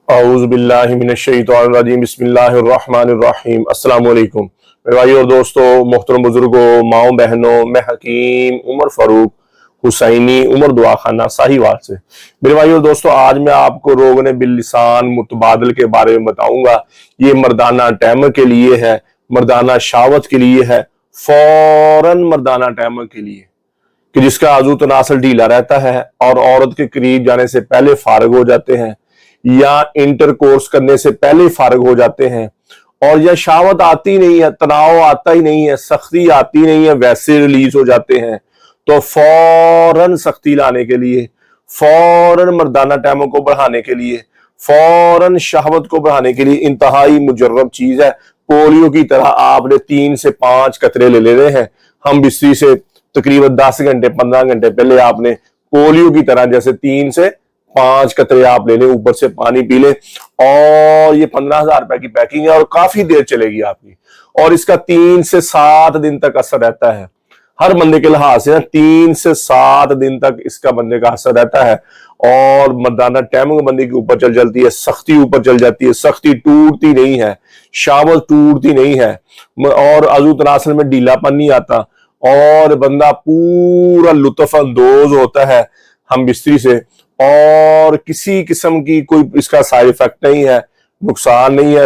اعوذ باللہ من الشیطان الرجیم بسم اللہ الرحمن الرحیم۔ السلام علیکم میرے بھائیو اور دوستو، محترم بزرگوں، ماؤں بہنوں، میں حکیم عمر فاروق حسینی عمر دعا خانہ ساہیوال سے۔ میرے بھائیو اور دوستو، آج میں آپ کو روغن باللسان متبادل کے بارے میں بتاؤں گا۔ یہ مردانہ ٹائمر کے لیے ہے، مردانہ شہوت کے لیے ہے، فوراً مردانہ ٹائمر کے لیے، کہ جس کا عضو تناسل ڈھیلا رہتا ہے اور عورت کے قریب جانے سے پہلے فارغ ہو جاتے ہیں، یا انٹر کورس کرنے سے پہلے فارغ ہو جاتے ہیں، اور یا شہوت آتی نہیں ہے، تناؤ آتا ہی نہیں ہے، سختی آتی نہیں ہے، ویسے ریلیز ہو جاتے ہیں۔ تو فوراً سختی لانے کے لیے، فوراً مردانہ ٹائموں کو بڑھانے کے لیے، فوراً شہوت کو بڑھانے کے لیے انتہائی مجرب چیز ہے۔ پولیو کی طرح آپ نے 3 سے 5 قطرے لے لینے ہیں۔ ہم بستری سے تقریباً 10 گھنٹے 15 گھنٹے پہلے آپ نے پولیو کی طرح جیسے 3 سے 5 قطرے آپ لے لیں، اوپر سے پانی پی لیں، اور یہ 15,000 روپے کی پیکنگ ہے اور کافی دیر چلے گی آپ کی، اور اس کا 3 سے 7 دن تک اثر رہتا ہے۔ ہر بندے کے لحاظ سے 3 سے 7 دن تک اس کا بندے کا اثر رہتا ہے، اور مردانہ ٹائمنگ بندے کے اوپر چل جاتی ہے، سختی اوپر چل جاتی ہے، سختی ٹوٹتی نہیں ہے، شہوت ٹوٹتی نہیں ہے، اور عضو تناسل میں ڈھیلا پن نہیں آتا، اور بندہ پورا لطف اندوز ہوتا ہے ہم بستری سے، اور کسی قسم کی کوئی اس کا سائیڈ ایفیکٹ نہیں ہے، نقصان نہیں ہے۔